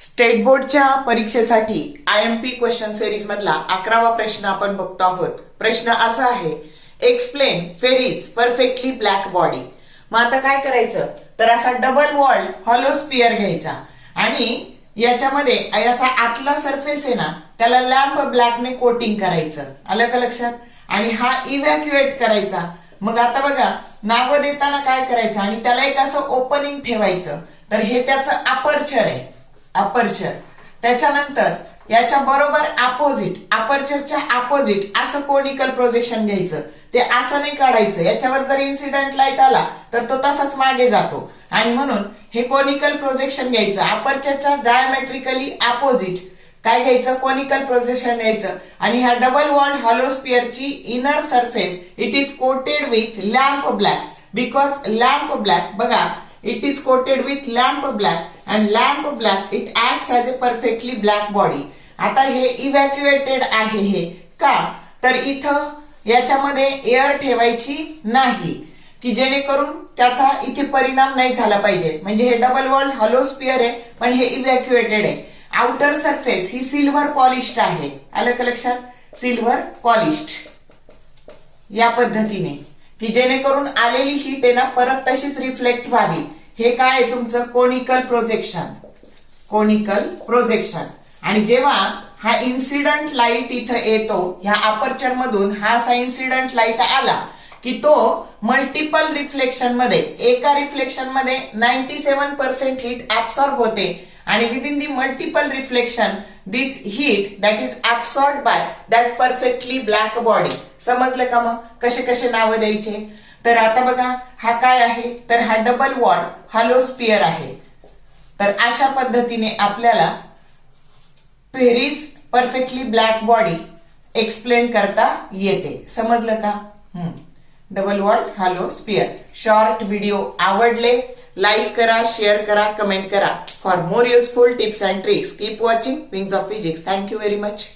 State बोर्डच्या परीक्षेसाठी IMP question series मधला 11वा प्रश्न आपण बघतो आहोत। प्रश्न असा आहे, explain Ferry's perfectly black body. मग आता काय करायचं तर असा डबल वॉल्ड हॉलो स्पियर घ्यायचा आणि याच्यामध्ये याचा आतला सरफेस आहे ना त्याला लॅम्प ब्लॅकने कोटिंग करायचं। आलं का लक्षात? आणि हा इव्हॅक्युएट करायचा। मग आता बघा नाव देताना काय करायचं आणि त्याला एक असं ओपनिंग ठेवायचं। तर हे त्याचं अपर्चर आहे, अपर्चर। त्याच्यानंतर याच्या बरोबर अपर्चरच्या अपोजिट असं कोनिकल प्रोजेक्शन घ्यायचं। ते असं नाही काढायचं, याच्यावर जर इन्सिडेंट लाईट आला तर तो तसाच मागे जातो आणि म्हणून हे कोनिकल प्रोजेक्शन घ्यायचं। अपर्चरच्या डायमेट्रिकली अपोजिट काय घ्यायचं, कोनिकल प्रोजेक्शन घ्यायचं आणि ह्या डबल वॉल्ड हॉलो स्पियरची inner surface it is coated with lamp black because lamp black बघा it is coated with lamp black and lamp black it acts as a perfectly black body। आता हे इव्हॅक्युएटेड आहे हे का तर इथं याच्यामध्ये एअर ठेवायची नाही की जेणेकरून त्याचा इथे परिणाम नाही झाला पाहिजे। म्हणजे हे डबल वॉल्ड हॉलो स्पियर आहे पण हे इव्हॅक्युएटेड आहे। आउटर सरफेस ही सिल्वर पॉलिश्ड आहे। आलं का लक्षात? सिल्वर पॉलिश्ड या पद्धतीने की जेणेकरून आलेली हीट आहे ना परत तशीच रिफ्लेक्ट व्हावी। हे काय आहे तुमचं कोनिकल प्रोजेक्शन, कोनिकल प्रोजेक्शन। आणि जेव्हा हा इन्सिडंट लाईट इथं येतो ह्या अपर्चर मधून हा असा इन्सिडंट लाईट आला की तो मल्टिपल रिफ्लेक्शन मध्ये एका रिफ्लेक्शन मध्ये 97% हीट ऍब्सॉर्ब होते आणि within the multiple reflection this heat that is absorb by that perfectly black body. समजलं का? मग कसे कसे नाव द्यायचे तर आता बघा हा काय आहे तर हा डबल वॉल्ड हॉलो स्पियर आहे। तर अशा पद्धतीने आपल्याला Ferry's perfectly black body explain करता येते। समजलं का? Double walled hollow sphere. Short video आवडले लाईक करा, शेअर करा, कमेंट करा। For more useful tips and tricks keep watching wings of physics. Thank you very much.